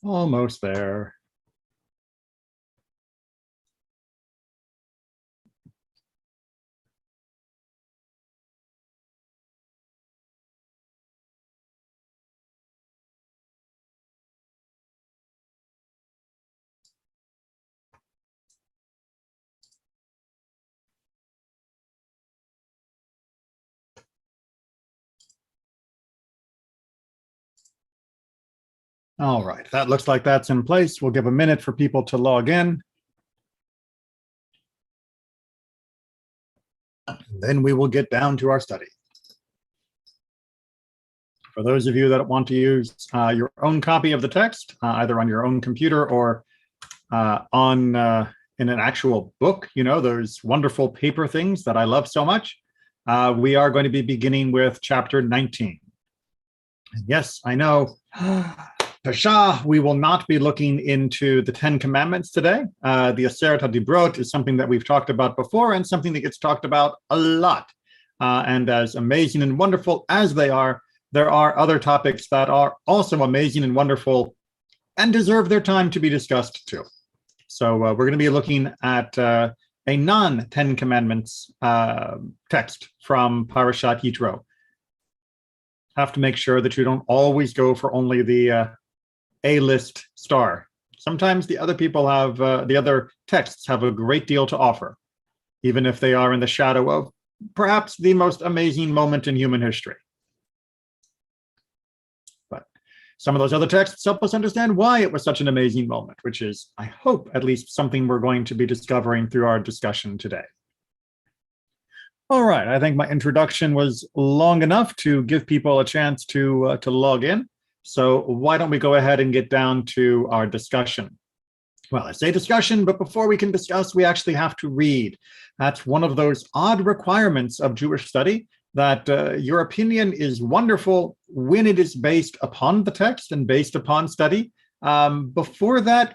Almost there. All right, that looks like that's in place. We'll give a minute for people to log in. Then we will get down to our study. For those of you that want to use your own copy of the text, either on your own computer or in an actual book, you know, those wonderful paper things that I love so much, we are going to be beginning with chapter 19. And yes, I know, Pasha, we will not be looking into the 10 Commandments today. The Aseret HaDibrot is something that we've talked about before and something that gets talked about a lot. And as amazing and wonderful as they are, there are other topics that are also amazing and wonderful and deserve their time to be discussed too. So we're going to be looking at a non-10 Commandments text from Parashat Yitro. Have to make sure that you don't always go for only the A-list star. Sometimes the other people have, the other texts have a great deal to offer, even if they are in the shadow of perhaps the most amazing moment in human history. But some of those other texts help us understand why it was such an amazing moment, which is, I hope, at least something we're going to be discovering through our discussion today. All right, I think my introduction was long enough to give people a chance to log in. So why don't we go ahead and get down to our discussion? Well, I say discussion, but before we can discuss, we actually have to read. That's one of those odd requirements of Jewish study, that your opinion is wonderful when it is based upon the text and based upon study. Before that,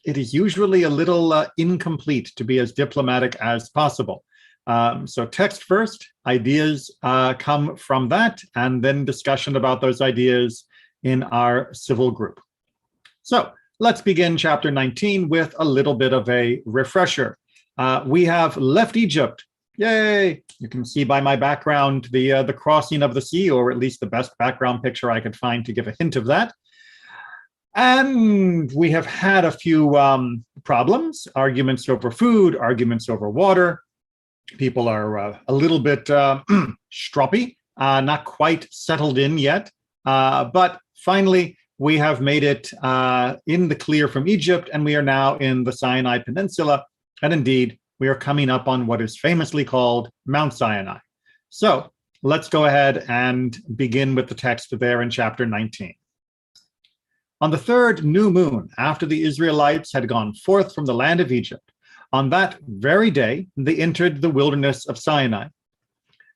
it is usually a little incomplete, to be as diplomatic as possible. So text first, ideas come from that, and then discussion about those ideas in our civil group. So let's begin chapter 19 with a little bit of a refresher. We have left Egypt. Yay! You can see by my background the crossing of the sea, or at least the best background picture I could find to give a hint of that. And we have had a few problems, arguments over food, arguments over water. People are a little bit stroppy, not quite settled in yet. But finally, we have made it in the clear from Egypt, and we are now in the Sinai Peninsula. And indeed, we are coming up on what is famously called Mount Sinai. So let's go ahead and begin with the text there in chapter 19. On the third new moon, after the Israelites had gone forth from the land of Egypt, on that very day, they entered the wilderness of Sinai.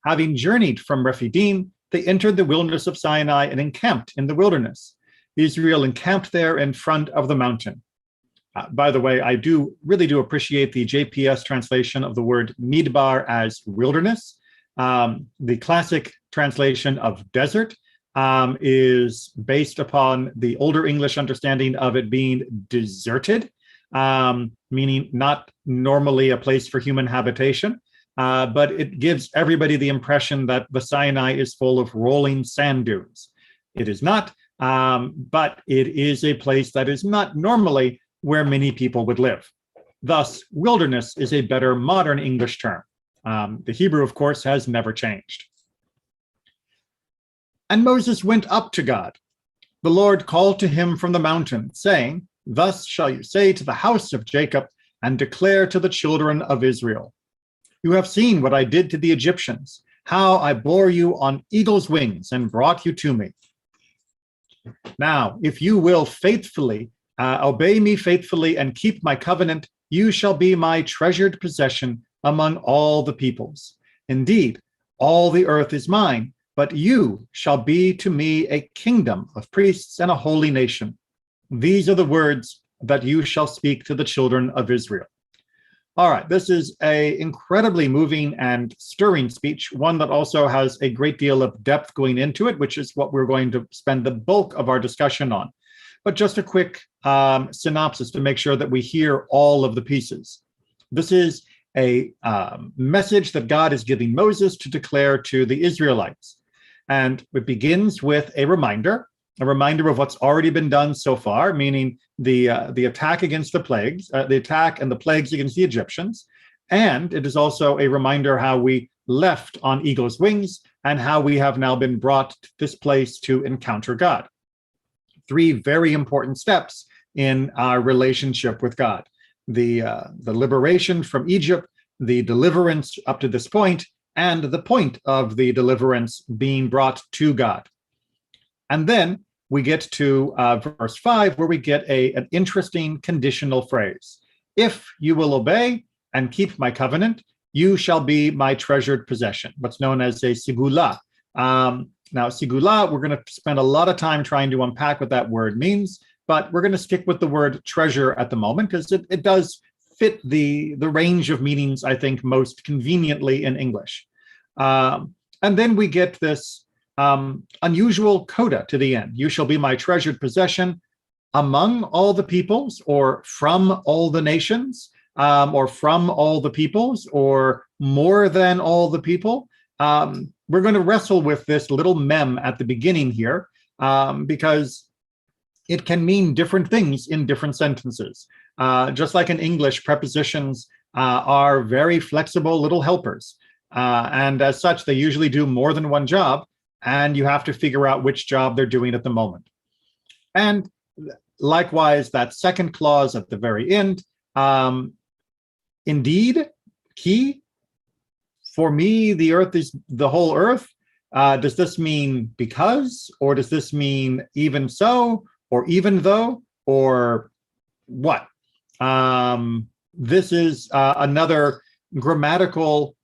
Having journeyed from Rephidim, they entered the wilderness of Sinai and encamped in the wilderness. Israel encamped there in front of the mountain. By the way, I really do appreciate the JPS translation of the word midbar as wilderness. The classic translation of desert is based upon the older English understanding of it being deserted, meaning not normally a place for human habitation. But it gives everybody the impression that the Sinai is full of rolling sand dunes. It is not, but it is a place that is not normally where many people would live. Thus, wilderness is a better modern English term. The Hebrew, of course, has never changed. And Moses went up to God. The Lord called to him from the mountain, saying, "Thus shall you say to the house of Jacob, and declare to the children of Israel, you have seen what I did to the Egyptians, how I bore you on eagle's wings and brought you to me. Now, if you will faithfully obey me faithfully and keep my covenant, you shall be my treasured possession among all the peoples. Indeed, all the earth is mine, but you shall be to me a kingdom of priests and a holy nation. These are the words that you shall speak to the children of Israel." All right, this is an incredibly moving and stirring speech, one that also has a great deal of depth going into it, which is what we're going to spend the bulk of our discussion on. but just a quick synopsis to make sure that we hear all of the pieces. This is a message that God is giving Moses to declare to the Israelites. And it begins with a reminder of what's already been done so far, meaning the attack against the plagues, the attack and the plagues against the Egyptians. And it is also a reminder how we left on eagle's wings and how we have now been brought to this place to encounter God. 3 very important steps in our relationship with God. The liberation from Egypt, the deliverance up to this point, and the point of the deliverance being brought to God. And then we get to verse 5, where we get an interesting conditional phrase. If you will obey and keep my covenant, you shall be my treasured possession, what's known as a sigula. Now, sigula, we're going to spend a lot of time trying to unpack what that word means, but we're going to stick with the word treasure at the moment because it does fit the range of meanings, I think, most conveniently in English. And then we get this unusual coda to the end. You shall be my treasured possession among all the peoples, or from all the nations, or from all the peoples, or more than all the people. We're going to wrestle with this little mem at the beginning here, because it can mean different things in different sentences. Just like in English, prepositions are very flexible little helpers. And as such, they usually do more than one job, and you have to figure out which job they're doing at the moment. And likewise, that second clause at the very end, indeed, key, for me, the earth is the whole earth. Does this mean because, or does this mean even so, or even though, or what? This is another grammatical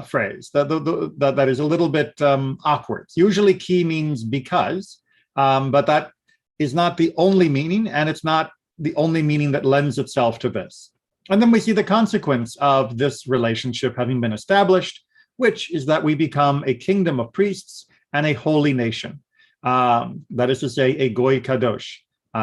phrase that is a little bit awkward. Usually key means because, but that is not the only meaning, and it's not the only meaning that lends itself to this. And then we see the consequence of this relationship having been established, which is that we become a kingdom of priests and a holy nation. That is to say, a goy kadosh.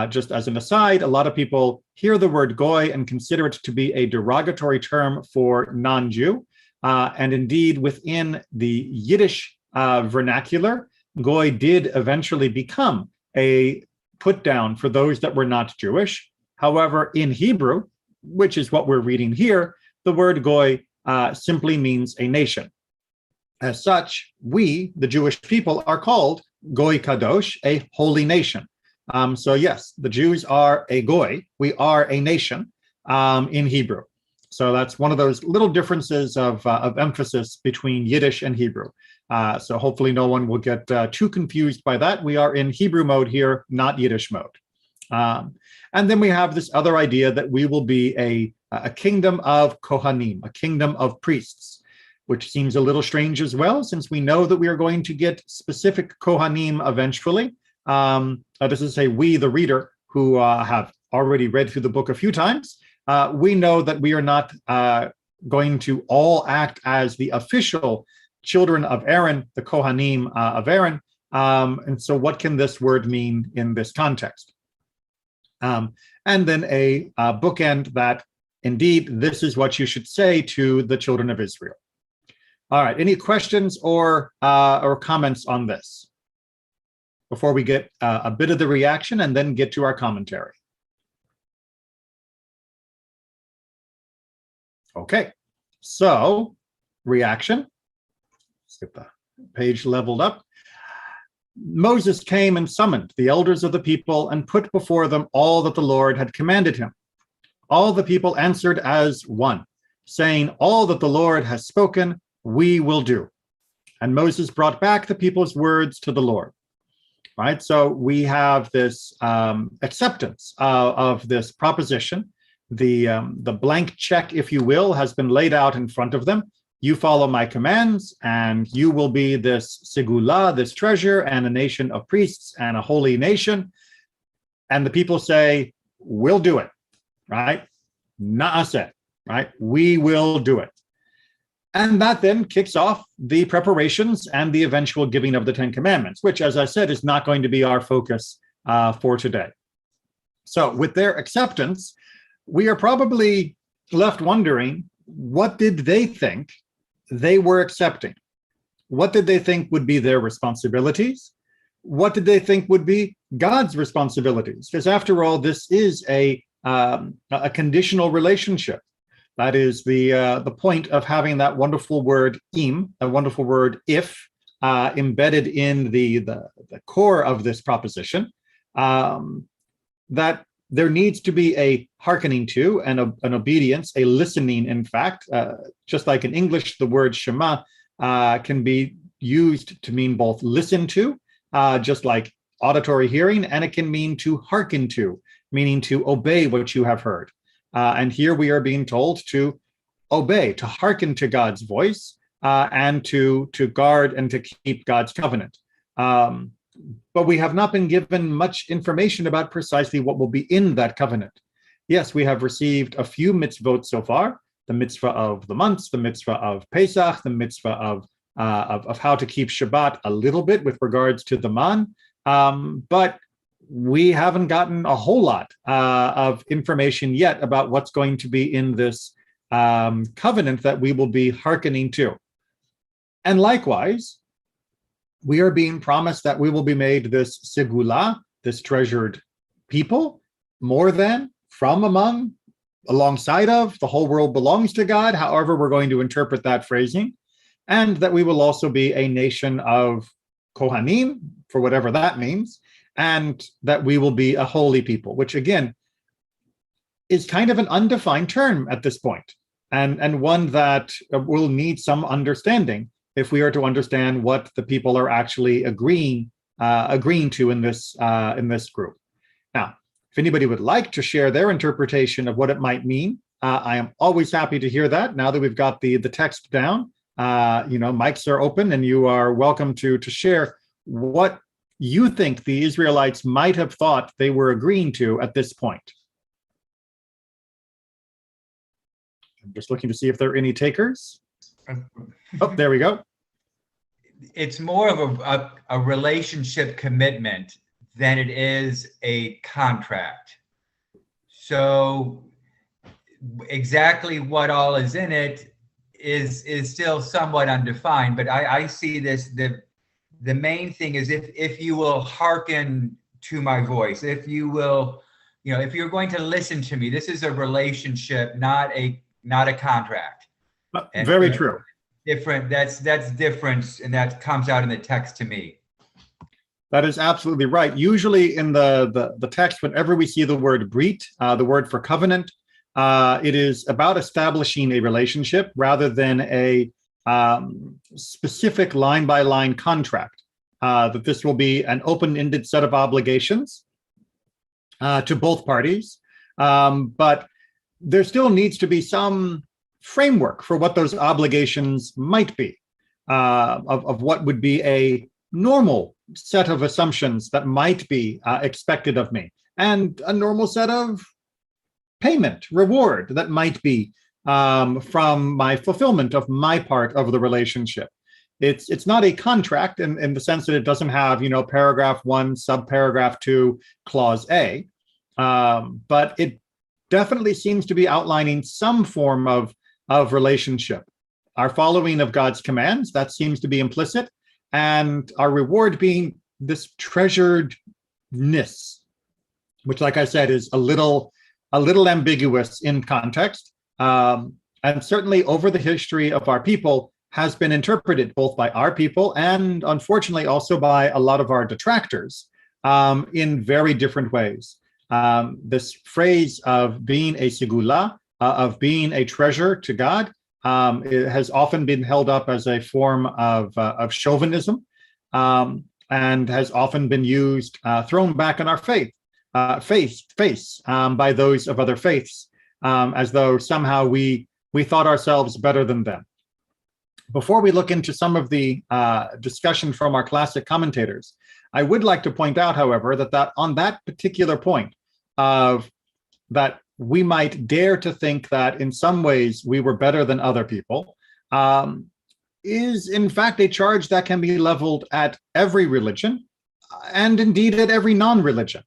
Just as an aside, a lot of people hear the word goy and consider it to be a derogatory term for non-Jew. And indeed, within the Yiddish vernacular, goy did eventually become a put down for those that were not Jewish. However, in Hebrew, which is what we're reading here, the word goy simply means a nation. As such, we, the Jewish people, are called goy kadosh, a holy nation. So yes, the Jews are a goy. We are a nation in Hebrew. So that's one of those little differences of emphasis between Yiddish and Hebrew. So hopefully no one will get too confused by that. We are in Hebrew mode here, not Yiddish mode. And then we have this other idea that we will be a kingdom of Kohanim, a kingdom of priests, which seems a little strange as well, since we know that we are going to get specific Kohanim eventually. This is we, the reader, who have already read through the book a few times. We know that we are not going to all act as the official children of Aaron, the Kohanim of Aaron. And so what can this word mean in this context? And then a bookend that, indeed, this is what you should say to the children of Israel. All right, any questions or comments on this before we get a bit of the reaction and then get to our commentary? Okay, so reaction. Let's get the page leveled up. Moses came and summoned the elders of the people and put before them all that the Lord had commanded him. All the people answered as one, saying, all that the Lord has spoken, we will do. And Moses brought back the people's words to the Lord. Right, so we have this acceptance of this proposition. The blank check, if you will, has been laid out in front of them. You follow my commands, and you will be this segula, this treasure, and a nation of priests and a holy nation. And the people say, we'll do it, right? Na'aseh, right? We will do it. And that then kicks off the preparations and the eventual giving of the Ten Commandments, which, as I said, is not going to be our focus for today. So with their acceptance, we are probably left wondering, what did they think they were accepting? What did they think would be their responsibilities? What did they think would be God's responsibilities? Because after all, this is a conditional relationship. That is the point of having that wonderful word im, a wonderful word if, embedded in the core of this proposition, that there needs to be a hearkening to and an obedience, a listening, in fact. Just like in English, the word shema can be used to mean both listen to, just like auditory hearing, and it can mean to hearken to, meaning to obey what you have heard. And here we are being told to obey, to hearken to God's voice, and to guard and to keep God's covenant. But we have not been given much information about precisely what will be in that covenant. Yes, we have received a few mitzvot so far, the mitzvah of the months, the mitzvah of Pesach, the mitzvah of how to keep Shabbat a little bit with regards to the man, but we haven't gotten a whole lot of information yet about what's going to be in this covenant that we will be hearkening to. And likewise, we are being promised that we will be made this segula, this treasured people, more than, from among, alongside of, the whole world belongs to God, however we're going to interpret that phrasing, and that we will also be a nation of Kohanim, for whatever that means, and that we will be a holy people, which again is kind of an undefined term at this point, and one that will need some understanding if we are to understand what the people are actually agreeing to in this group. Now, if anybody would like to share their interpretation of what it might mean, I am always happy to hear that. Now that we've got the text down, mics are open, and you are welcome to share what you think the Israelites might have thought they were agreeing to at this point. I'm just looking to see if there are any takers. Oh, there we go. It's more of a relationship commitment than it is a contract. So exactly what all is in it is still somewhat undefined, but I see this, the main thing is if you will hearken to my voice, if you will, if you're going to listen to me, this is a relationship, not a contract. Very true. Different. That's different, and that comes out in the text to me. That is absolutely right. Usually in the text, whenever we see the word brit, the word for covenant, it is about establishing a relationship rather than a specific line-by-line contract. That this will be an open-ended set of obligations to both parties, but there still needs to be some framework for what those obligations might be, of what would be a normal set of assumptions that might be expected of me, and a normal set of payment, reward that might be from my fulfillment of my part of the relationship. It's not a contract in the sense that it doesn't have, paragraph 1, subparagraph 2, clause A, but it definitely seems to be outlining some form of relationship. Our following of God's commands, that seems to be implicit, and our reward being this treasuredness, which, like I said, is a little ambiguous in context, and certainly over the history of our people has been interpreted both by our people and unfortunately also by a lot of our detractors in very different ways. This phrase of being a segula, of being a treasure to God, it has often been held up as a form of chauvinism, and has often been used, thrown back in our face by those of other faiths, as though somehow we thought ourselves better than them. Before we look into some of the discussion from our classic commentators, I would like to point out, however, that on that particular point of that we might dare to think that in some ways we were better than other people, is in fact a charge that can be leveled at every religion, and indeed at every non-religion.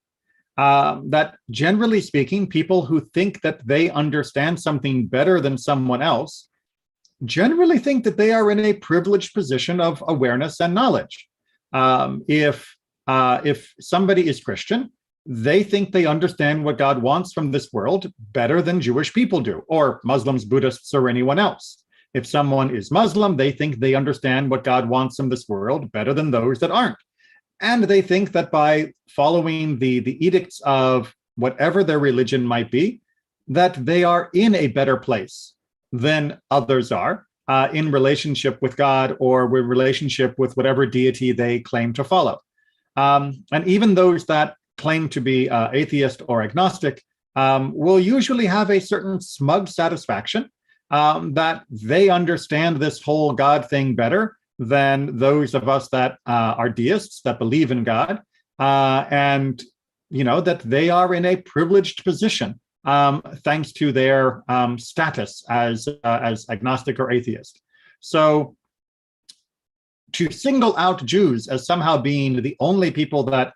that generally speaking, people who think that they understand something better than someone else generally think that they are in a privileged position of awareness and knowledge. If somebody is Christian, they think they understand what God wants from this world better than Jewish people do, or Muslims, Buddhists, or anyone else. If someone is Muslim, they think they understand what God wants from this world better than those that aren't. And they think that by following the edicts of whatever their religion might be, that they are in a better place than others are in relationship with God or with relationship with whatever deity they claim to follow. And even those that claim to be atheist or agnostic will usually have a certain smug satisfaction that they understand this whole God thing better than those of us that are deists, that believe in God, and that they are in a privileged position thanks to their status as agnostic or atheist. So to single out Jews as somehow being the only people that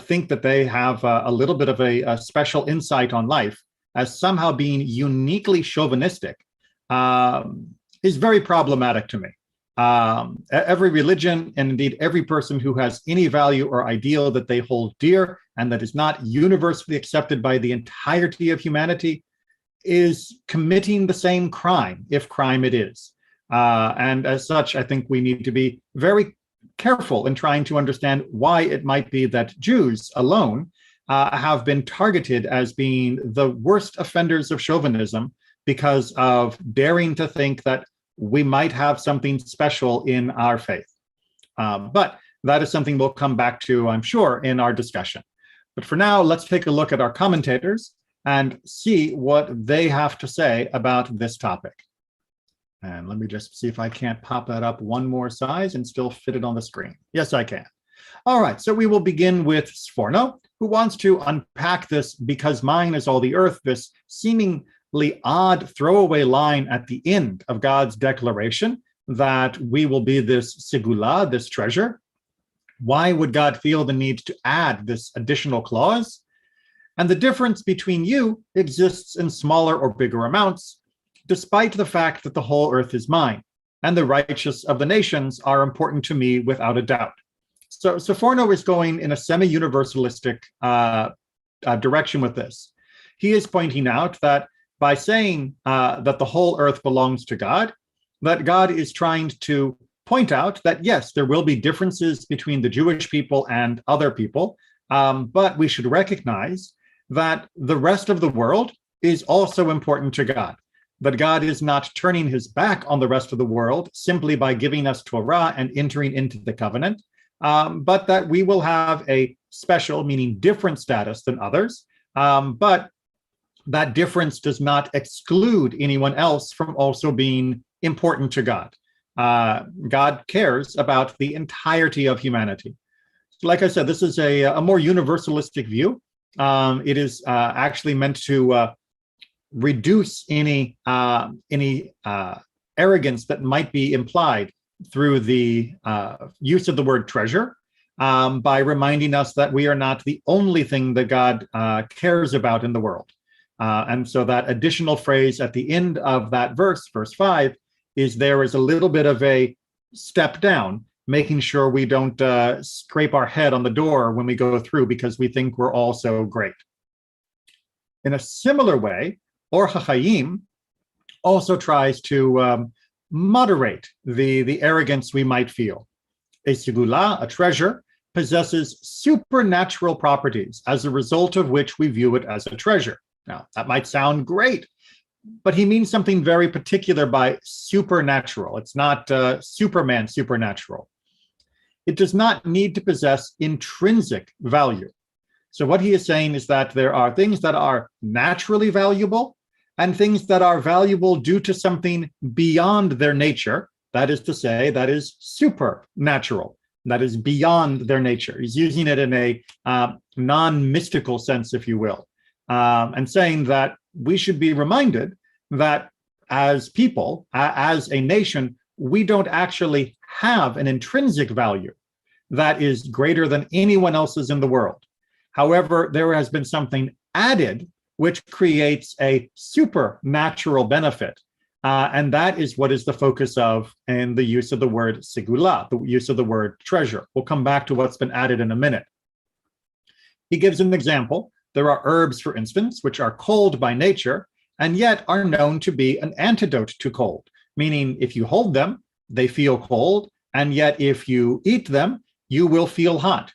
think that they have a little bit of a special insight on life, as somehow being uniquely chauvinistic, is very problematic to me. Every religion, and indeed every person who has any value or ideal that they hold dear and that is not universally accepted by the entirety of humanity, is committing the same crime, if crime it is. And as such, I think we need to be very careful in trying to understand why it might be that Jews alone have been targeted as being the worst offenders of chauvinism because of daring to think that we might have something special in our faith. But that is something we'll come back to, I'm sure, in our discussion. But for now, let's take a look at our commentators and see what they have to say about this topic. And let me just see if I can't pop that up one more size and still fit it on the screen. Yes, I can. All right, so we will begin with Sforno, who wants to unpack this "because mine is all the earth," this seemingly odd throwaway line at the end of God's declaration that we will be this segula, this treasure. Why would God feel the need to add this additional clause? And the difference between you exists in smaller or bigger amounts, despite the fact that the whole earth is mine, and the righteous of the nations are important to me without a doubt. So Sforno is going in a semi-universalistic direction with this. He is pointing out that by saying that the whole earth belongs to God, that God is trying to point out that, yes, there will be differences between the Jewish people and other people, but we should recognize that the rest of the world is also important to God. That God is not turning his back on the rest of the world simply by giving us Torah and entering into the covenant, but that we will have a special, meaning different status than others, but that difference does not exclude anyone else from also being important to God. God cares about the entirety of humanity. So like I said, this is a more universalistic view. It is actually meant to reduce any arrogance that might be implied through the use of the word treasure, by reminding us that we are not the only thing that God cares about in the world. And so that additional phrase at the end of that verse, verse 5, is there is a little bit of a step down, making sure we don't scrape our head on the door when we go through because we think we're all so great. In a similar way, Or HaChaim also tries to moderate the arrogance we might feel. A segula, a treasure, possesses supernatural properties, as a result of which we view it as a treasure. Now, that might sound great, but he means something very particular by supernatural. It's not Superman supernatural. It does not need to possess intrinsic value. So what he is saying is that there are things that are naturally valuable and things that are valuable due to something beyond their nature. That is to say, that is supernatural. That is beyond their nature. He's using it in a non-mystical sense, if you will, and saying that we should be reminded that as people, as a nation, we don't actually have an intrinsic value that is greater than anyone else's in the world. However, there has been something added which creates a supernatural benefit. And that is what is the focus of in the use of the word segula, the use of the word treasure. We'll come back to what's been added in a minute. He gives an example. There are herbs, for instance, which are cold by nature and yet are known to be an antidote to cold, meaning if you hold them, they feel cold, and yet if you eat them, you will feel hot.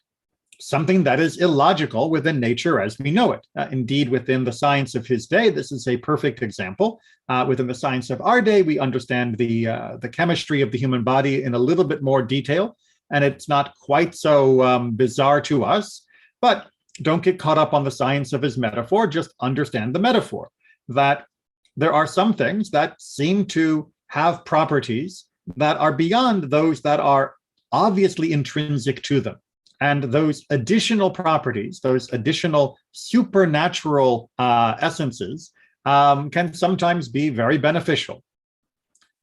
Something that is illogical within nature as we know it. Indeed, within the science of his day, this is a perfect example. Within the science of our day, we understand the chemistry of the human body in a little bit more detail, and it's not quite so bizarre to us. But don't get caught up on the science of his metaphor, just understand the metaphor, that there are some things that seem to have properties that are beyond those that are obviously intrinsic to them. And those additional properties, those additional supernatural essences can sometimes be very beneficial.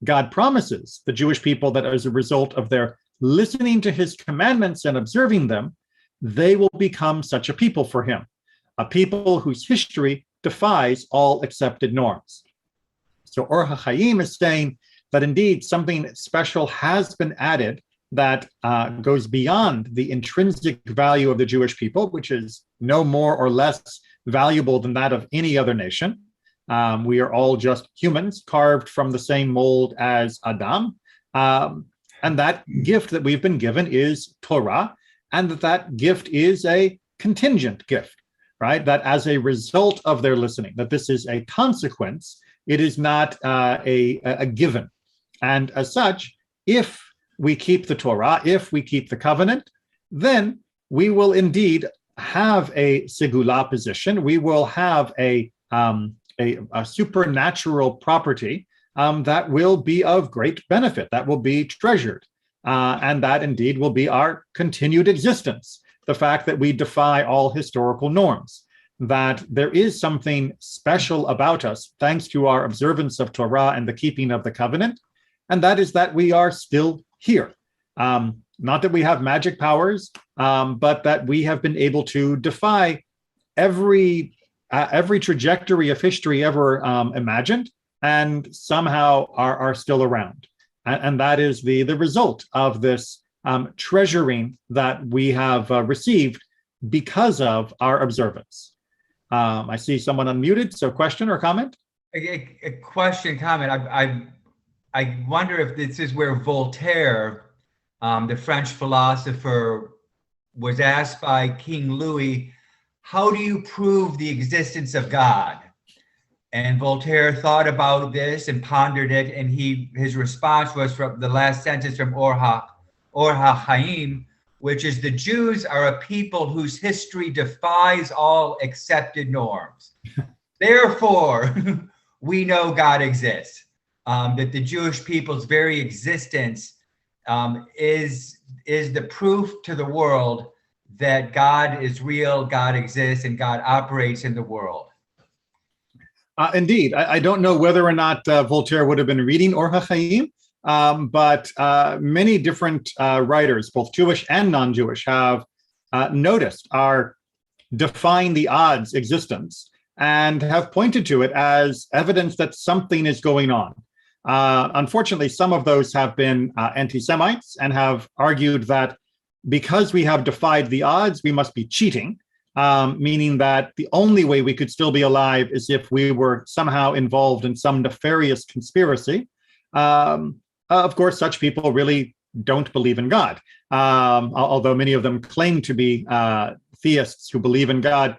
God promises the Jewish people that as a result of their listening to his commandments and observing them, they will become such a people for him, a people whose history defies all accepted norms. So Or HaChaim is saying that indeed something special has been added that goes beyond the intrinsic value of the Jewish people, which is no more or less valuable than that of any other nation. We are all just humans carved from the same mold as Adam. And that gift that we've been given is Torah, and that gift is a contingent gift, right? That as a result of their listening, that this is a consequence, it is not a given. And as such, if we keep the Torah, if we keep the covenant, then we will indeed have a segula position. We will have a supernatural property that will be of great benefit, that will be treasured, and that indeed will be our continued existence. The fact that we defy all historical norms, that there is something special about us thanks to our observance of Torah and the keeping of the covenant, and that is that we are still here. Not that we have magic powers, but that we have been able to defy every trajectory of history ever imagined, and somehow are still around. And that is the result of this treasuring that we have received because of our observance. I see someone unmuted, so question or comment? A question, comment. I wonder if this is where Voltaire, the French philosopher, was asked by King Louis, how do you prove the existence of God? And Voltaire thought about this and pondered it, and his response was from the last sentence from Or HaChaim, which is, the Jews are a people whose history defies all accepted norms. Therefore, we know God exists. That the Jewish people's very existence is the proof to the world that God is real, God exists, and God operates in the world. Indeed. I don't know whether or not Voltaire would have been reading Or HaChaim, but many different writers, both Jewish and non-Jewish, have noticed our defying the odds existence and have pointed to it as evidence that something is going on. Unfortunately, some of those have been anti-Semites and have argued that because we have defied the odds, we must be cheating, meaning that the only way we could still be alive is if we were somehow involved in some nefarious conspiracy. Of course, such people really don't believe in God, although many of them claim to be theists who believe in God.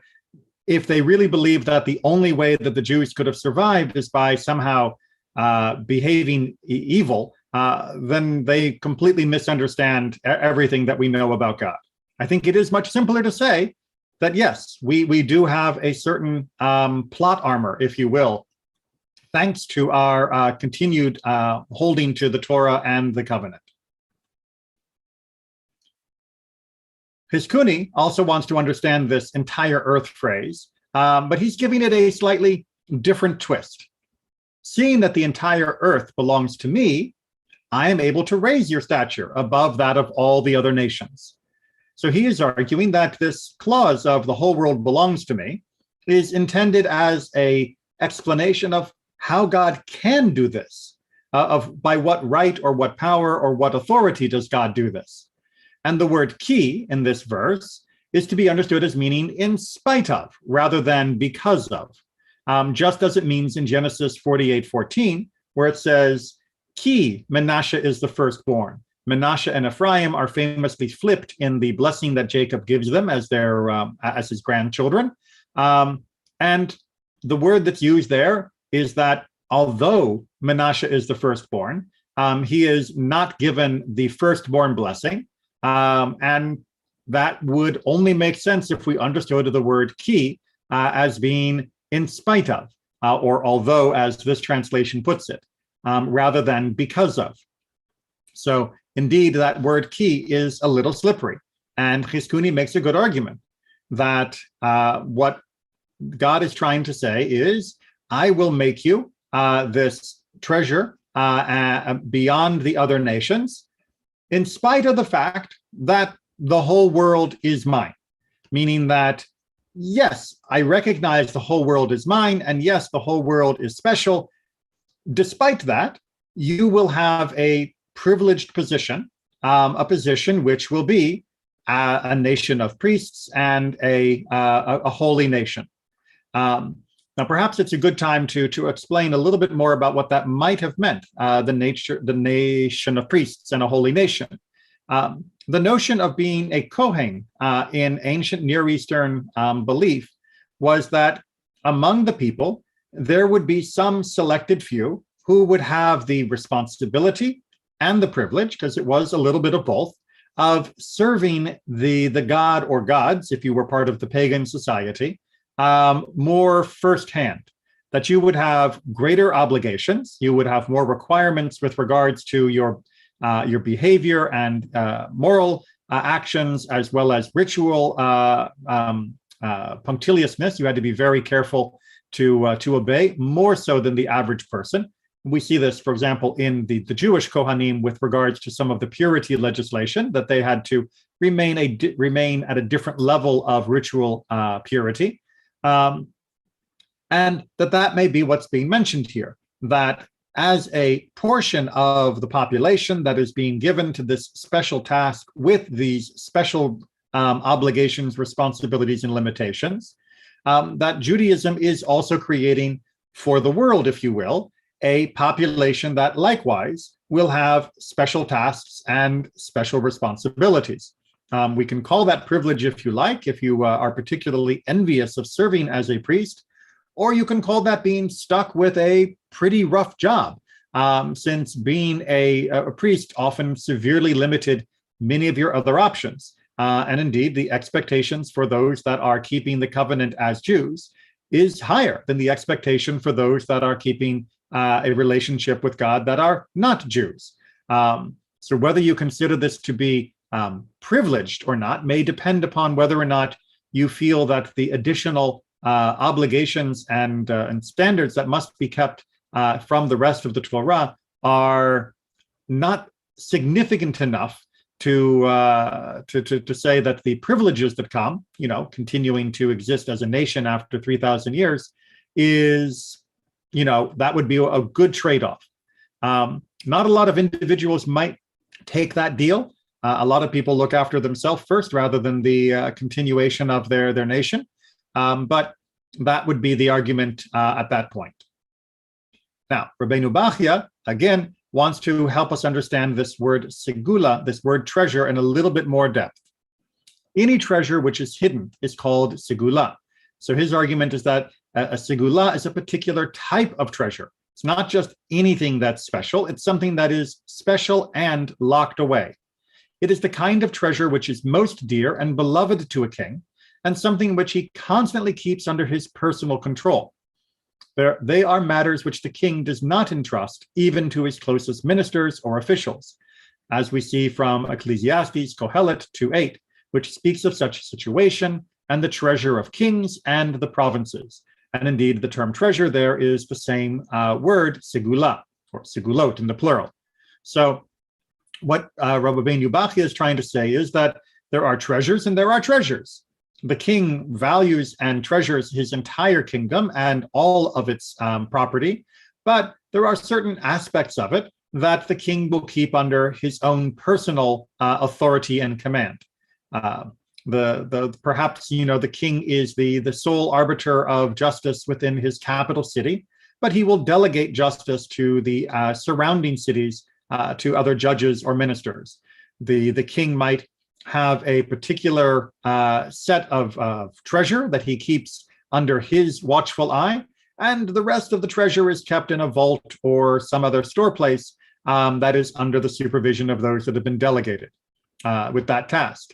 If they really believe that the only way that the Jews could have survived is by somehow behaving evil, then they completely misunderstand everything that we know about God. I think it is much simpler to say that, yes, we do have a certain plot armor, if you will, thanks to our continued holding to the Torah and the covenant. Hiskuni also wants to understand this entire earth phrase, but he's giving it a slightly different twist. Seeing that the entire earth belongs to me, I am able to raise your stature above that of all the other nations. So he is arguing that this clause of the whole world belongs to me is intended as a explanation of how God can do this, of by what right or what power or what authority does God do this. And the word ki in this verse is to be understood as meaning in spite of rather than because of, just as it means in Genesis 48:14, where it says, ki, Menashe is the firstborn. Menashe and Ephraim are famously flipped in the blessing that Jacob gives them as as his grandchildren. And the word that's used there is that although Menashe is the firstborn, he is not given the firstborn blessing. And that would only make sense if we understood the word ki as being in spite of, or although, as this translation puts it, rather than because of. So indeed, that word ki is a little slippery. And Chizkuni makes a good argument that what God is trying to say is, I will make you this treasure beyond the other nations, in spite of the fact that the whole world is mine. Meaning that, yes, I recognize the whole world is mine, and yes, the whole world is special. Despite that, you will have a privileged position, a position which will be a nation of priests and a holy nation. Now, perhaps it's a good time to explain a little bit more about what that might have meant, the nation of priests and a holy nation. The notion of being a Kohen in ancient Near Eastern belief was that among the people, there would be some selected few who would have the responsibility and the privilege, because it was a little bit of both, of serving the god or gods, if you were part of the pagan society, more firsthand, that you would have greater obligations, you would have more requirements with regards to your behavior and moral actions, as well as ritual punctiliousness. You had to be very careful to obey, more so than the average person. We see this, for example, in the Jewish Kohanim with regards to some of the purity legislation, that they had to remain at a different level of ritual purity. And that may be what's being mentioned here, that as a portion of the population that is being given to this special task with these special obligations, responsibilities, and limitations, that Judaism is also creating for the world, if you will, a population that likewise will have special tasks and special responsibilities. We can call that privilege if you like, if you are particularly envious of serving as a priest, or you can call that being stuck with a pretty rough job, since being a priest often severely limited many of your other options. And indeed, the expectations for those that are keeping the covenant as Jews is higher than the expectation for those that are keeping a relationship with God that are not Jews. So whether you consider this to be privileged or not may depend upon whether or not you feel that the additional obligations and standards that must be kept from the rest of the Torah are not significant enough to say that the privileges that come, continuing to exist as a nation after 3,000 years, is, that would be a good trade-off. Not a lot of individuals might take that deal. A lot of people look after themselves first rather than the continuation of their nation. But that would be the argument at that point. Now, Rabbeinu Bachya, again, wants to help us understand this word segula, this word treasure, in a little bit more depth. Any treasure which is hidden is called segula. So his argument is that a segula is a particular type of treasure. It's not just anything that's special, it's something that is special and locked away. It is the kind of treasure which is most dear and beloved to a king, and something which he constantly keeps under his personal control. They are matters which the king does not entrust even to his closest ministers or officials, as we see from Ecclesiastes Kohelet 2:8, which speaks of such a situation and the treasure of kings and the provinces. And indeed, the term treasure there is the same word, segula, or segulot in the plural. So what Rabbeinu Bachya is trying to say is that There are treasures and there are treasures. The king values and treasures his entire kingdom and all of its property, but there are certain aspects of it that the king will keep under his own personal authority and command. Perhaps the king is the sole arbiter of justice within his capital city, but he will delegate justice to the surrounding cities, to other judges or ministers. The king might have a particular set of treasure that he keeps under his watchful eye, and the rest of the treasure is kept in a vault or some other store place that is under the supervision of those that have been delegated with that task.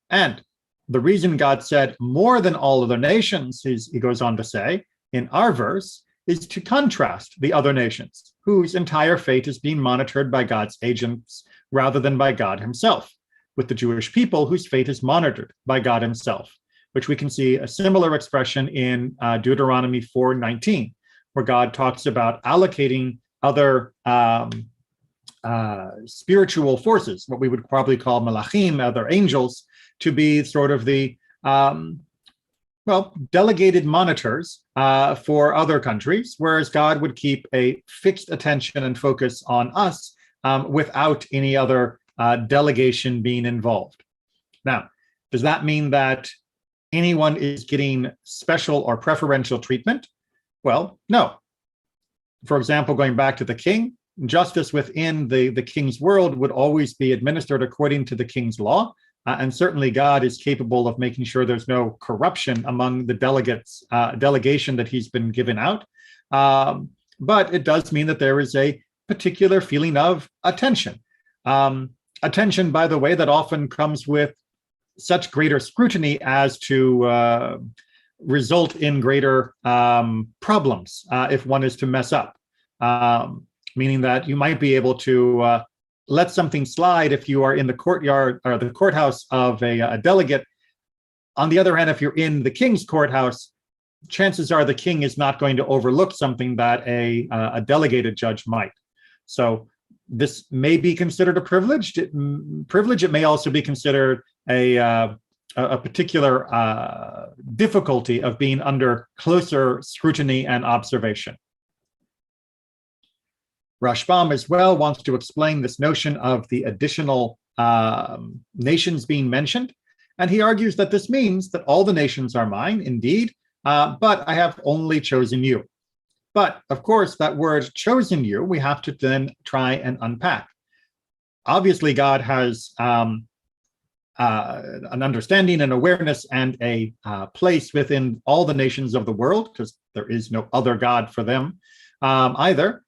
And the reason God said more than all other nations, he goes on to say in our verse, is to contrast the other nations whose entire fate is being monitored by God's agents rather than by God himself, with the Jewish people whose fate is monitored by God himself, which we can see a similar expression in Deuteronomy 4:19, where God talks about allocating other spiritual forces, what we would probably call malachim, other angels, to be sort of the delegated monitors for other countries, whereas God would keep a fixed attention and focus on us without any other delegation being involved. Now, does that mean that anyone is getting special or preferential treatment? Well, no. For example, going back to the king, justice within the king's world would always be administered according to the king's law. And certainly God is capable of making sure there's no corruption among the delegation that he's been given out. But it does mean that there is a particular feeling of attention. Attention, by the way, that often comes with such greater scrutiny as to result in greater problems if one is to mess up. Meaning that you might be able to let something slide if you are in the courtyard or the courthouse of a delegate. On the other hand, if you're in the king's courthouse, chances are the king is not going to overlook something that a delegated judge might. So this may be considered a privilege. It may also be considered a particular difficulty of being under closer scrutiny and observation. Rashbam as well wants to explain this notion of the additional nations being mentioned. And he argues that this means that all the nations are mine, indeed, but I have only chosen you. But of course, that word chosen you, we have to then try and unpack. Obviously, God has an understanding and awareness and a place within all the nations of the world, because there is no other God for them either.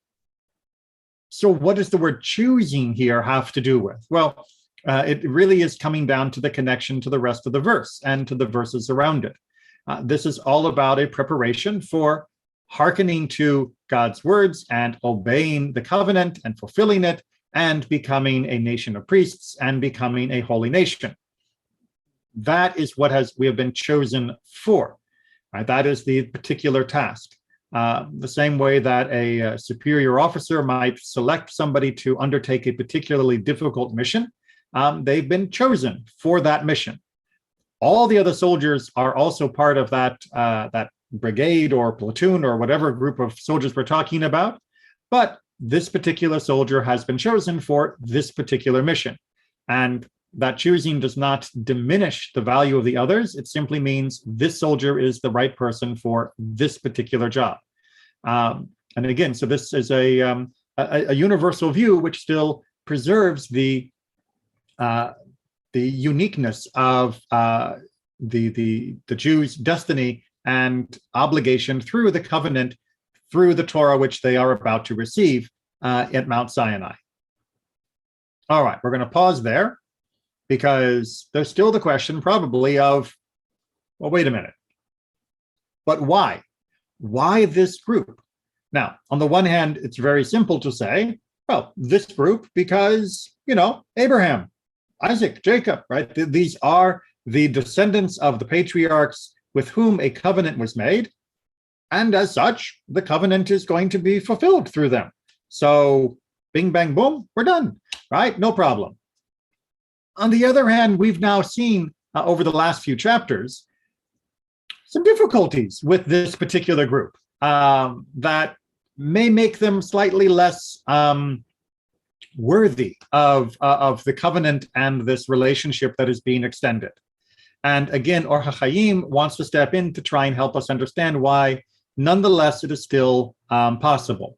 So what does the word choosing here have to do with? Well, it really is coming down to the connection to the rest of the verse and to the verses around it. This is all about a preparation for hearkening to God's words and obeying the covenant and fulfilling it and becoming a nation of priests and becoming a holy nation. That is what we have been chosen for. Right? That is the particular task. The same way that a superior officer might select somebody to undertake a particularly difficult mission, they've been chosen for that mission. All the other soldiers are also part of that brigade or platoon or whatever group of soldiers we're talking about, but this particular soldier has been chosen for this particular mission. And that choosing does not diminish the value of the others. It simply means this soldier is the right person for this particular job. And again, so this is a universal view which still preserves the uniqueness of the Jews' destiny and obligation through the covenant, through the Torah, which they are about to receive at Mount Sinai. All right, we're going to pause there because there's still the question probably of, well, wait a minute. But why? Why this group? Now, on the one hand, it's very simple to say, well, this group because, Abraham, Isaac, Jacob, right? These are the descendants of the patriarchs with whom a covenant was made. And as such, the covenant is going to be fulfilled through them. So bing, bang, boom, we're done, right? No problem. On the other hand, we've now seen over the last few chapters some difficulties with this particular group that may make them slightly less worthy of the covenant and this relationship that is being extended. And again, Or HaChaim wants to step in to try and help us understand why, nonetheless, it is still possible.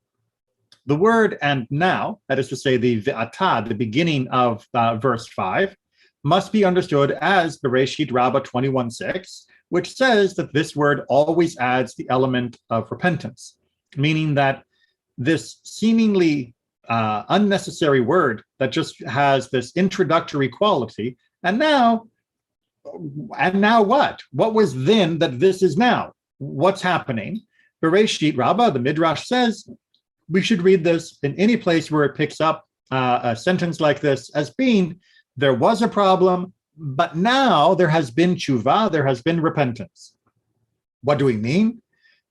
The word "and now," that is to say, the Ve'ata, the beginning of verse 5, must be understood as Bereshit Rabbah 21:6, which says that this word always adds the element of repentance, meaning that this seemingly unnecessary word that just has this introductory quality, and now what? What was then that this is now? What's happening? Bereshit Rabbah, the Midrash says, we should read this in any place where it picks up a sentence like this as being, there was a problem, but now there has been tshuva, there has been repentance. What do we mean?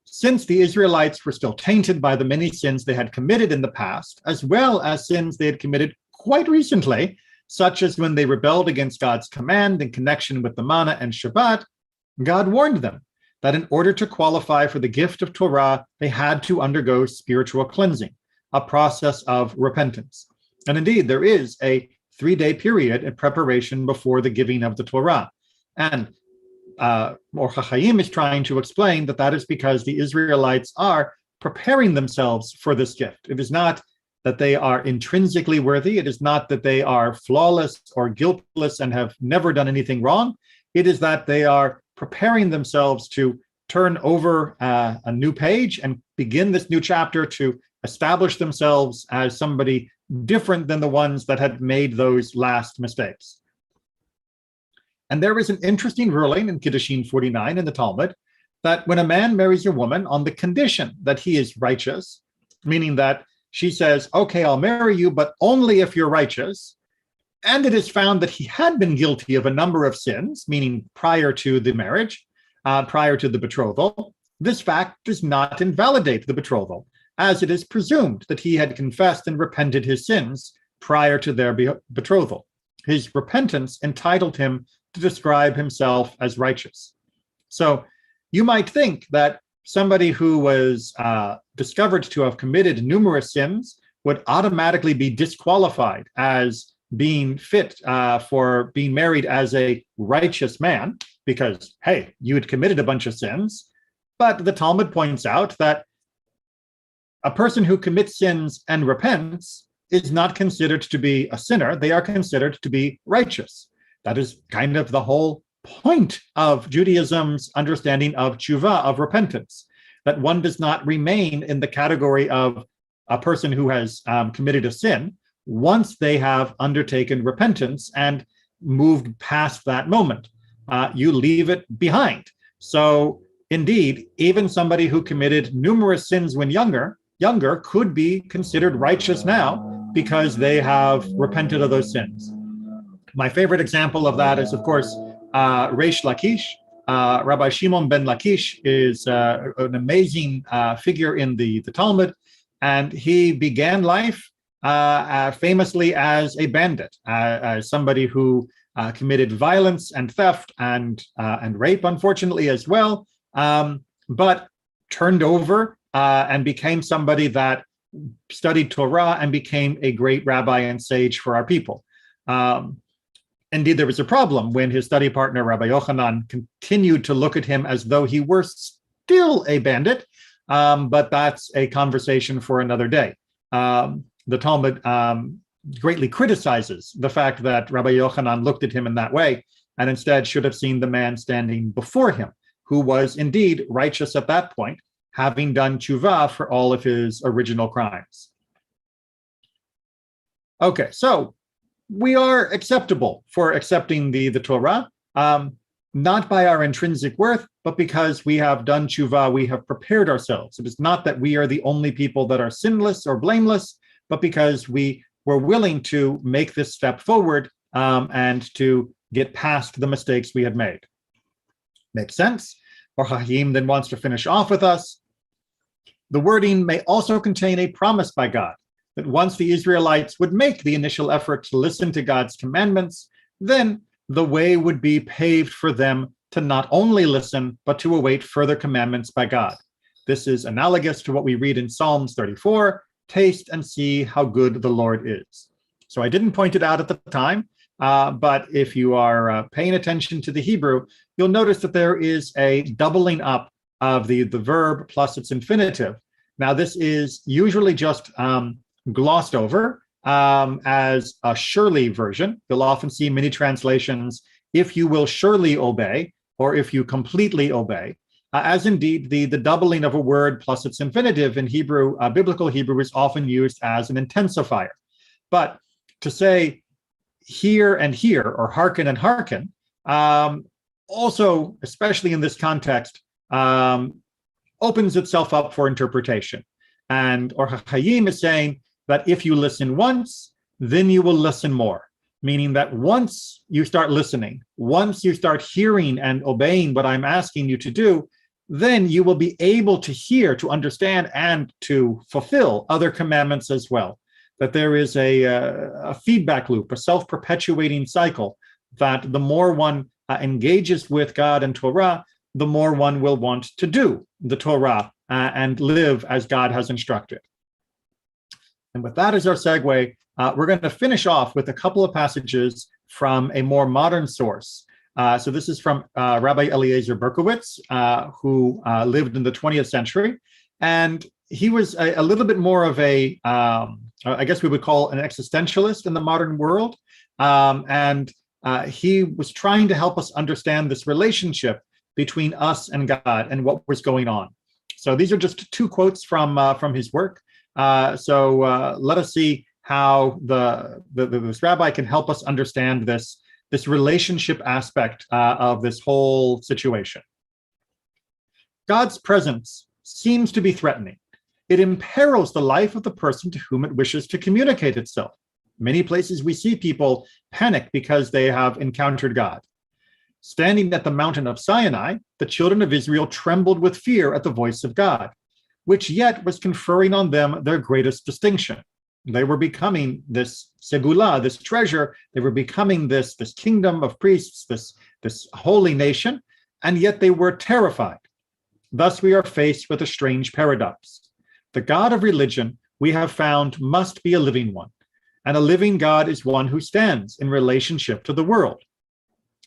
Since the Israelites were still tainted by the many sins they had committed in the past, as well as sins they had committed quite recently, such as when they rebelled against God's command in connection with the manna and Shabbat, God warned them that in order to qualify for the gift of Torah, they had to undergo spiritual cleansing, a process of repentance. And indeed, there is a 3-day period in preparation before the giving of the Torah. And Or HaChaim is trying to explain that that is because the Israelites are preparing themselves for this gift. It is not that they are intrinsically worthy. It is not that they are flawless or guiltless and have never done anything wrong. It is that they are preparing themselves to turn over a new page and begin this new chapter to establish themselves as somebody different than the ones that had made those last mistakes. And there is an interesting ruling in Kiddushin 49 in the Talmud that when a man marries a woman on the condition that he is righteous, meaning that she says, okay, I'll marry you, but only if you're righteous, and it is found that he had been guilty of a number of sins, meaning prior to the marriage, prior to the betrothal, this fact does not invalidate the betrothal, as it is presumed that he had confessed and repented his sins prior to their betrothal. His repentance entitled him to describe himself as righteous. So you might think that somebody who was discovered to have committed numerous sins would automatically be disqualified as being fit for being married as a righteous man because, hey, you had committed a bunch of sins. But the Talmud points out that a person who commits sins and repents is not considered to be a sinner. They are considered to be righteous. That is kind of the whole point of Judaism's understanding of tshuva, of repentance, that one does not remain in the category of a person who has committed a sin once they have undertaken repentance and moved past that moment. You leave it behind. So indeed, even somebody who committed numerous sins when younger could be considered righteous now because they have repented of those sins. My favorite example of that is, of course, Reish Lakish. Rabbi Shimon ben Lakish is an amazing figure in the Talmud, and he began life famously as a bandit, as somebody who committed violence and theft and rape, unfortunately, as well, but turned over and became somebody that studied Torah and became a great rabbi and sage for our people. Indeed, there was a problem when his study partner, Rabbi Yochanan, continued to look at him as though he were still a bandit, but that's a conversation for another day. The Talmud greatly criticizes the fact that Rabbi Yochanan looked at him in that way and instead should have seen the man standing before him, who was indeed righteous at that point, having done tshuva for all of his original crimes. Okay, so we are acceptable for accepting the Torah, not by our intrinsic worth, but because we have done tshuva, we have prepared ourselves. It is not that we are the only people that are sinless or blameless, but because we were willing to make this step forward and to get past the mistakes we had made. Makes sense? Or HaChaim then wants to finish off with us. The wording may also contain a promise by God that once the Israelites would make the initial effort to listen to God's commandments, then the way would be paved for them to not only listen, but to await further commandments by God. This is analogous to what we read in Psalms 34, taste and see how good the Lord is. So I didn't point it out at the time, but if you are paying attention to the Hebrew, you'll notice that there is a doubling up of the verb plus its infinitive. Now, this is usually just glossed over as a surely version. You'll often see many translations, if you will surely obey, or if you completely obey, as indeed the doubling of a word plus its infinitive in Hebrew, biblical Hebrew, is often used as an intensifier. But to say hear and hear, or hearken and hearken, also, especially in this context, opens itself up for interpretation. And Or HaChaim is saying that if you listen once, then you will listen more. Meaning that once you start listening, once you start hearing and obeying what I'm asking you to do, then you will be able to hear, to understand, and to fulfill other commandments as well. That there is a feedback loop, a self-perpetuating cycle, that the more one engages with God and Torah, the more one will want to do the Torah and live as God has instructed. And with that as our segue, we're going to finish off with a couple of passages from a more modern source. So this is from Rabbi Eliezer Berkowitz, who lived in the 20th century. And he was a little bit more of a, I guess we would call an existentialist in the modern world. And he was trying to help us understand this relationship between us and God and what was going on. So these are just two quotes from his work. So let us see how this rabbi can help us understand this relationship aspect of this whole situation. God's presence seems to be threatening. It imperils the life of the person to whom it wishes to communicate itself. Many places we see people panic because they have encountered God. Standing at the mountain of Sinai, the children of Israel trembled with fear at the voice of God, which yet was conferring on them their greatest distinction. They were becoming this segula, this treasure. They were becoming this kingdom of priests, this holy nation, and yet they were terrified. Thus we are faced with a strange paradox. The God of religion we have found must be a living one, and a living God is one who stands in relationship to the world.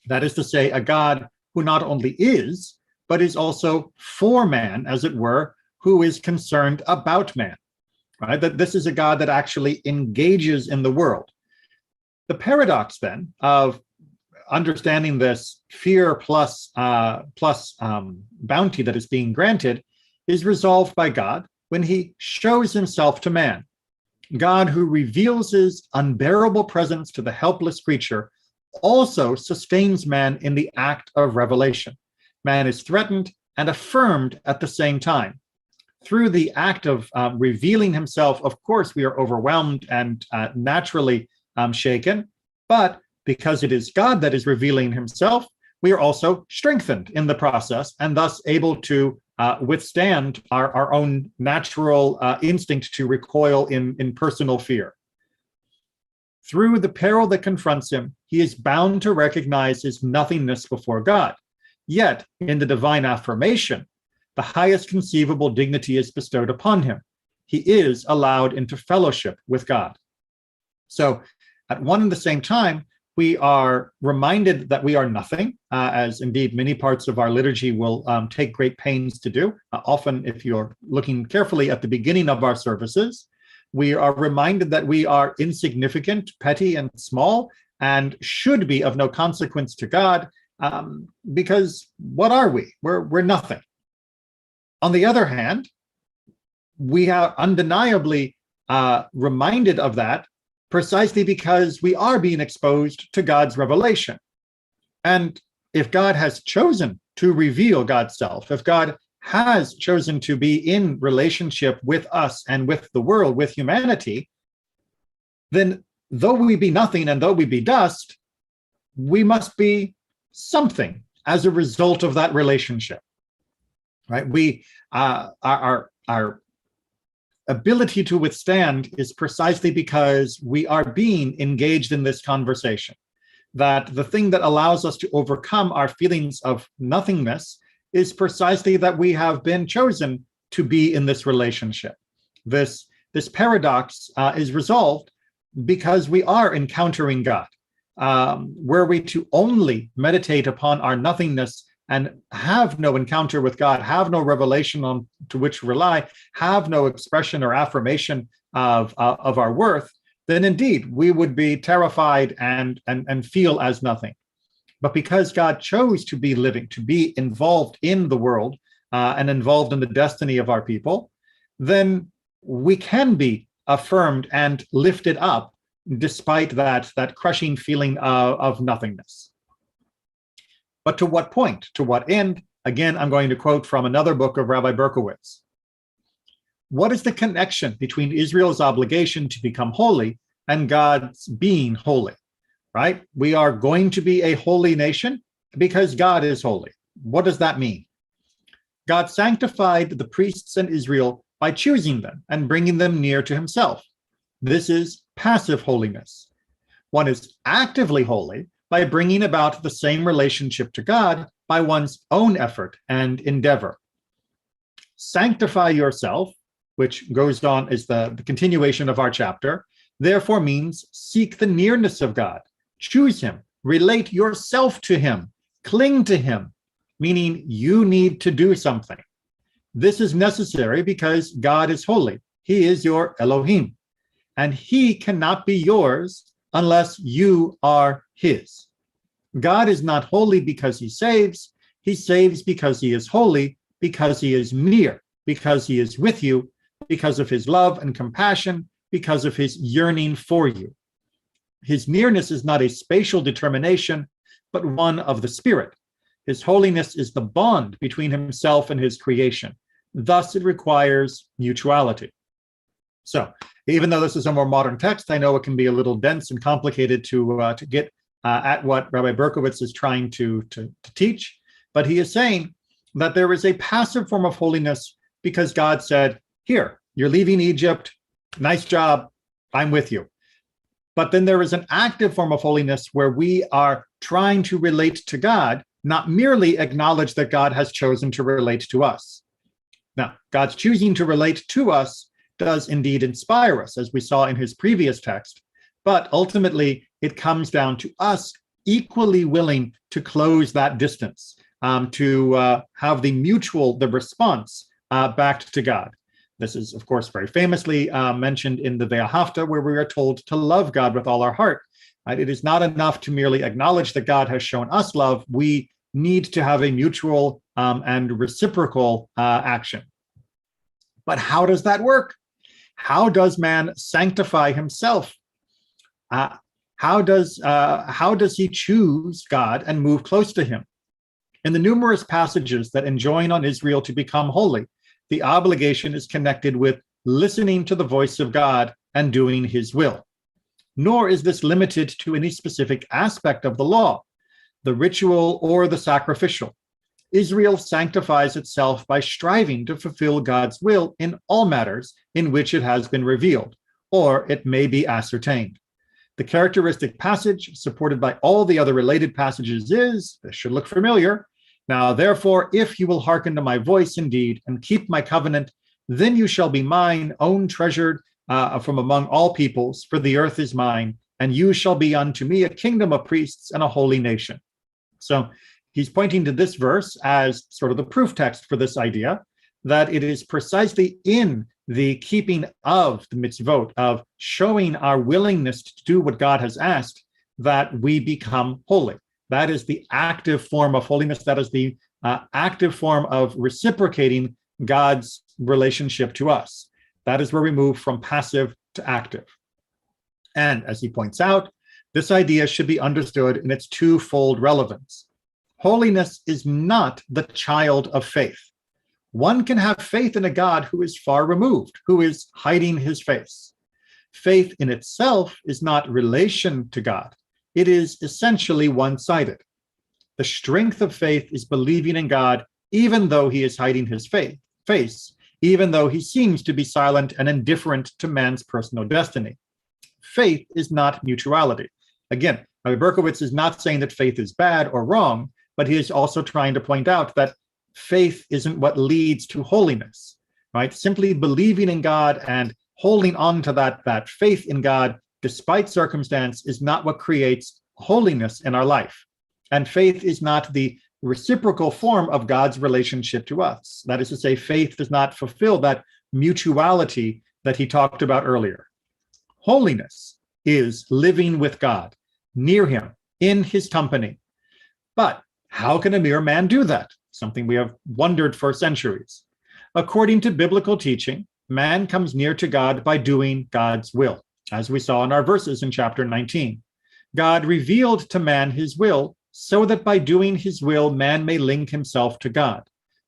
That is to say, a God who not only is, but is also for man, as it were, who is concerned about man. Right? That this is a God that actually engages in the world. The paradox then of understanding this fear plus bounty that is being granted is resolved by God when he shows himself to man. God, who reveals his unbearable presence to the helpless creature, also sustains man in the act of revelation. Man is threatened and affirmed at the same time. Through the act of revealing himself, of course, we are overwhelmed and naturally shaken. But because it is God that is revealing himself, we are also strengthened in the process and thus able to withstand our own natural instinct to recoil in personal fear. Through the peril that confronts him, he is bound to recognize his nothingness before God. Yet, in the divine affirmation, the highest conceivable dignity is bestowed upon him. He is allowed into fellowship with God. So, at one and the same time, we are reminded that we are nothing, as indeed many parts of our liturgy will take great pains to do. Often, if you're looking carefully at the beginning of our services, we are reminded that we are insignificant, petty, and small, and should be of no consequence to God, because what are we? We're nothing. On the other hand, we are undeniably reminded of that precisely because we are being exposed to God's revelation. And if God has chosen to reveal God's self, if God has chosen to be in relationship with us and with the world, with humanity, then though we be nothing and though we be dust, we must be something as a result of that relationship. Right? We our ability to withstand is precisely because we are being engaged in this conversation. that the thing that allows us to overcome our feelings of nothingness is precisely that we have been chosen to be in this relationship. This paradox is resolved because we are encountering God. Were we to only meditate upon our nothingness and have no encounter with God, have no revelation on to which rely, have no expression or affirmation of our worth, then indeed we would be terrified and feel as nothing. But because God chose to be living, to be involved in the world and involved in the destiny of our people, then we can be affirmed and lifted up despite that crushing feeling of nothingness. But to what point? To what end? Again, I'm going to quote from another book of Rabbi Berkowitz. What is the connection between Israel's obligation to become holy and God's being holy? Right? We are going to be a holy nation because God is holy. What does that mean? God sanctified the priests in Israel by choosing them and bringing them near to himself. This is passive holiness. One is actively holy by bringing about the same relationship to God by one's own effort and endeavor. Sanctify yourself, which goes on as the continuation of our chapter, therefore means seek the nearness of God. Choose him, relate yourself to him, cling to him, meaning you need to do something. This is necessary because God is holy. He is your Elohim, and he cannot be yours unless you are his. God is not holy because he saves because he is holy, because he is near, because he is with you, because of his love and compassion, because of his yearning for you. His nearness is not a spatial determination, but one of the Spirit. His holiness is the bond between himself and his creation. Thus, it requires mutuality. So, even though this is a more modern text, I know it can be a little dense and complicated to get at what Rabbi Berkowitz is trying to teach. But he is saying that there is a passive form of holiness because God said, here, you're leaving Egypt. Nice job. I'm with you. But then there is an active form of holiness where we are trying to relate to God, not merely acknowledge that God has chosen to relate to us. Now, God's choosing to relate to us does indeed inspire us, as we saw in his previous text, but ultimately it comes down to us equally willing to close that distance, to have the response back to God. This is, of course, very famously mentioned in the Ve'ahavta, where we are told to love God with all our heart. Right? It is not enough to merely acknowledge that God has shown us love. We need to have a mutual and reciprocal action. But how does that work? How does man sanctify himself? How does he choose God and move close to him? In the numerous passages that enjoin on Israel to become holy, the obligation is connected with listening to the voice of God and doing his will. Nor is this limited to any specific aspect of the law, the ritual or the sacrificial. Israel sanctifies itself by striving to fulfill God's will in all matters in which it has been revealed, or it may be ascertained. The characteristic passage, supported by all the other related passages, is, this should look familiar, now therefore, if you will hearken to my voice indeed, and keep my covenant, then you shall be mine, own treasured from among all peoples, for the earth is mine, and you shall be unto me a kingdom of priests and a holy nation. So he's pointing to this verse as sort of the proof text for this idea, that it is precisely in the keeping of the mitzvot, of showing our willingness to do what God has asked, that we become holy. That is the active form of holiness. That is the active form of reciprocating God's relationship to us. That is where we move from passive to active. And as he points out, this idea should be understood in its twofold relevance. Holiness is not the child of faith. One can have faith in a God who is far removed, who is hiding his face. Faith in itself is not relation to God. It is essentially one-sided. The strength of faith is believing in God, even though he is hiding his face, even though he seems to be silent and indifferent to man's personal destiny. Faith is not mutuality. Again, Berkowitz is not saying that faith is bad or wrong, but he is also trying to point out that faith isn't what leads to holiness, right? Simply believing in God and holding on to that faith in God despite circumstance is not what creates holiness in our life. And faith is not the reciprocal form of God's relationship to us. That is to say, faith does not fulfill that mutuality that he talked about earlier. Holiness is living with God, near him, in his company. But how can a mere man do that? Something we have wondered for centuries. According to biblical teaching, man comes near to God by doing God's will, as we saw in our verses in chapter 19. God revealed to man his will so that by doing his will, man may link himself to God.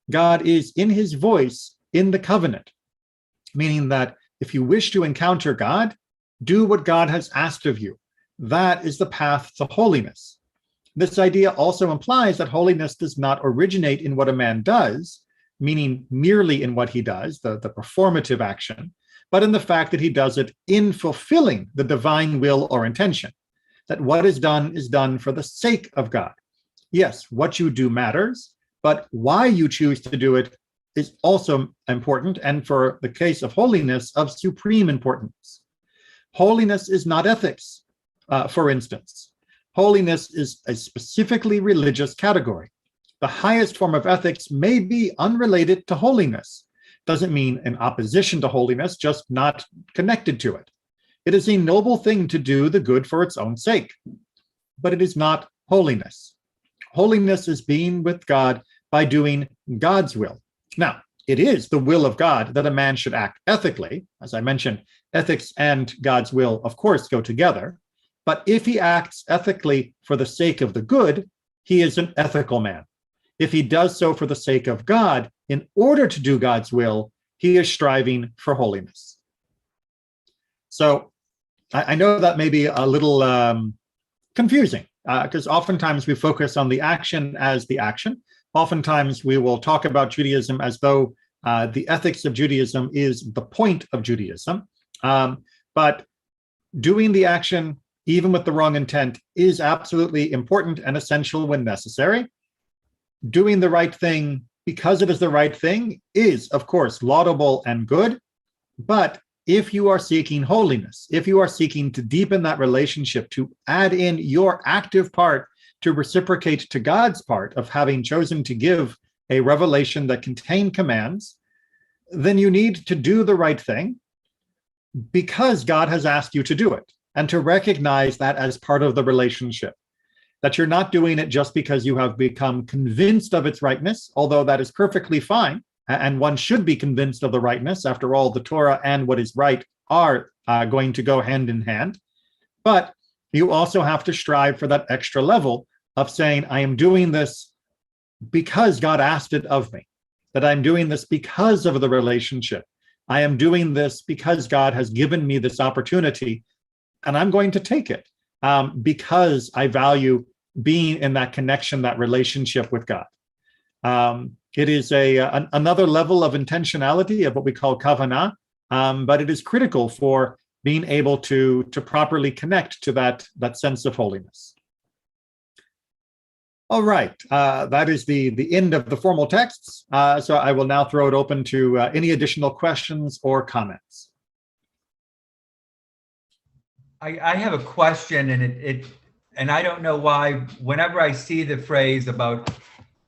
God is in his voice in the covenant, meaning that if you wish to encounter God, do what God has asked of you. That is the path to holiness. This idea also implies that holiness does not originate in what a man does, meaning merely in what he does, the performative action, but in the fact that he does it in fulfilling the divine will or intention, that what is done for the sake of God. Yes, what you do matters, but why you choose to do it is also important, and for the case of holiness, of supreme importance. Holiness is not ethics, for instance. Holiness is a specifically religious category. The highest form of ethics may be unrelated to holiness. Doesn't mean in opposition to holiness, just not connected to it. It is a noble thing to do the good for its own sake, but it is not holiness. Holiness is being with God by doing God's will. Now, it is the will of God that a man should act ethically. As I mentioned, ethics and God's will, of course, go together. But if he acts ethically for the sake of the good, he is an ethical man. If he does so for the sake of God, in order to do God's will, he is striving for holiness. So I know that may be a little confusing, because oftentimes we focus on the action as the action. Oftentimes we will talk about Judaism as though the ethics of Judaism is the point of Judaism. But doing the action, even with the wrong intent, is absolutely important and essential when necessary. Doing the right thing because it is the right thing is, of course, laudable and good. But if you are seeking holiness, if you are seeking to deepen that relationship, to add in your active part to reciprocate to God's part of having chosen to give a revelation that contained commands, then you need to do the right thing because God has asked you to do it, and to recognize that as part of the relationship, that you're not doing it just because you have become convinced of its rightness, although that is perfectly fine, and one should be convinced of the rightness. After all, the Torah and what is right are going to go hand in hand. But you also have to strive for that extra level of saying, I am doing this because God asked it of me, that I'm doing this because of the relationship. I am doing this because God has given me this opportunity, and I'm going to take it because I value being in that connection, that relationship with God. It is another level of intentionality of what we call kavanah, but it is critical for being able to properly connect to that sense of holiness. All right, that is the end of the formal texts. So I will now throw it open to any additional questions or comments. I have a question, and and I don't know why. Whenever I see the phrase about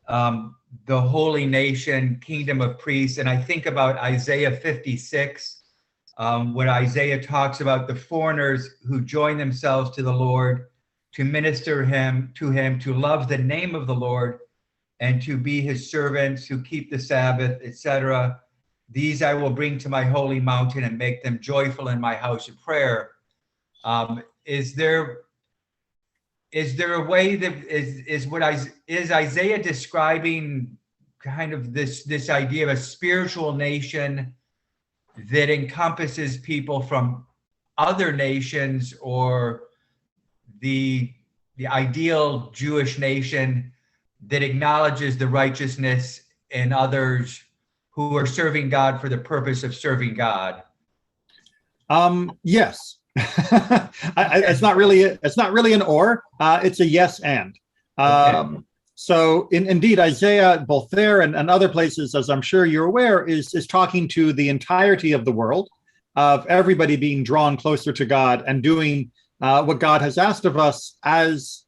the holy nation, kingdom of priests, and I think about Isaiah 56, when Isaiah talks about the foreigners who join themselves to the Lord, to minister to him, to love the name of the Lord, and to be his servants, who keep the Sabbath, etc. These I will bring to my holy mountain and make them joyful in my house of prayer. Is there a way that is Isaiah describing kind of this idea of a spiritual nation that encompasses people from other nations, or the ideal Jewish nation that acknowledges the righteousness in others who are serving God for the purpose of serving God? Yes. It's not really an or. It's a yes and. Okay. So indeed, Isaiah, both there and other places, as I'm sure you're aware, is talking to the entirety of the world, of everybody being drawn closer to God and doing what God has asked of us, as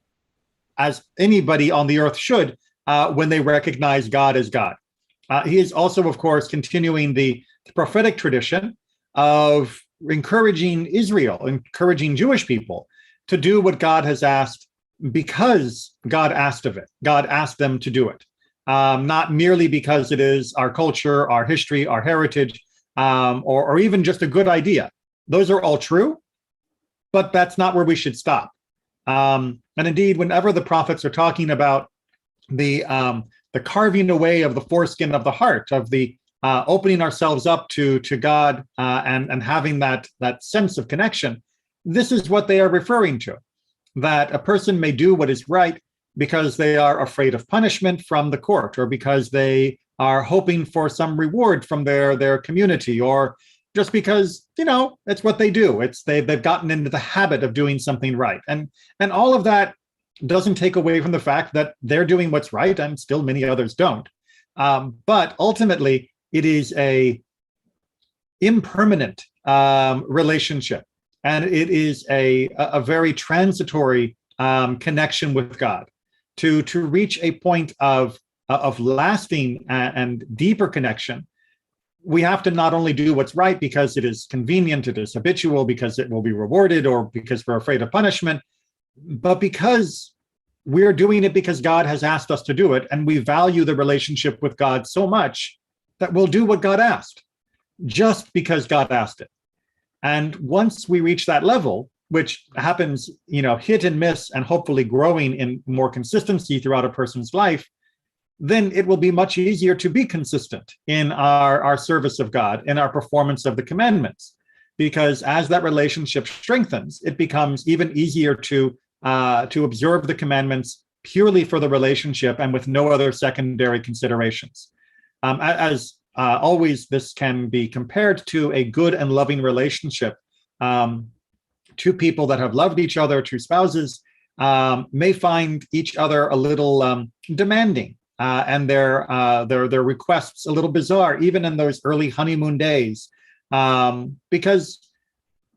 anybody on the earth should, when they recognize God as God. He is also, of course, continuing the prophetic tradition of encouraging Israel, encouraging Jewish people to do what God has asked, because God asked of it. God asked them to do it, not merely because it is our culture, our history, our heritage, or even just a good idea. Those are all true, but that's not where we should stop. And indeed, whenever the prophets are talking about the carving away of the foreskin of the heart, of the opening ourselves up to God, and having that sense of connection, this is what they are referring to. That a person may do what is right because they are afraid of punishment from the court, or because they are hoping for some reward from their community, or just because, it's what they do. They've gotten into the habit of doing something right. And all of that doesn't take away from the fact that they're doing what's right, and still many others don't. But ultimately, it is a impermanent relationship, and it is a very transitory connection with God. To reach a point of lasting and deeper connection, we have to not only do what's right because it is convenient, it is habitual, because it will be rewarded, or because we're afraid of punishment, but because we're doing it because God has asked us to do it, and we value the relationship with God so much that we'll do what God asked, just because God asked it. And once we reach that level, which happens, hit and miss, and hopefully growing in more consistency throughout a person's life, then it will be much easier to be consistent in our service of God, in our performance of the commandments. Because as that relationship strengthens, it becomes even easier to observe the commandments purely for the relationship and with no other secondary considerations. As always, this can be compared to a good and loving relationship. Two people that have loved each other, two spouses, may find each other a little demanding, and their requests a little bizarre, even in those early honeymoon days, because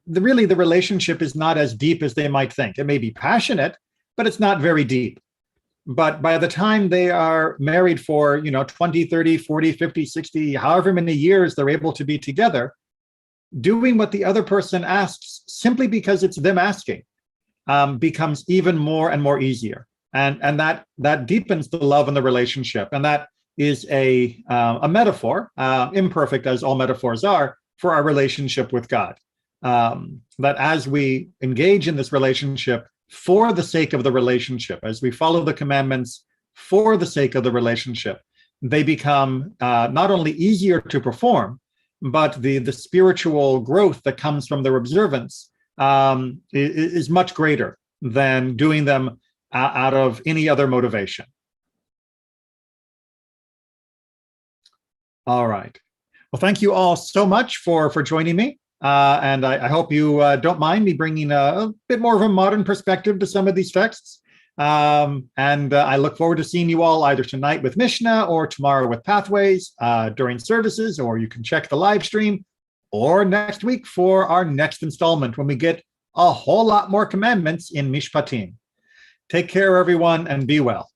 the relationship is not as deep as they might think. It may be passionate, but it's not very deep. But by the time they are married for 20, 30, 40, 50, 60, however many years they're able to be together, doing what the other person asks simply because it's them asking becomes even more and more easier. And that deepens the love in the relationship. And that is a metaphor, imperfect as all metaphors are, for our relationship with God. That as we engage in this relationship for the sake of the relationship, as we follow the commandments for the sake of the relationship, they become not only easier to perform, but the spiritual growth that comes from their observance is much greater than doing them out of any other motivation. All right. Well, thank you all so much for joining me. And I hope you don't mind me bringing a bit more of a modern perspective to some of these texts. And I look forward to seeing you all either tonight with Mishnah or tomorrow with Pathways during services, or you can check the live stream, or next week for our next installment when we get a whole lot more commandments in Mishpatim. Take care, everyone, and be well.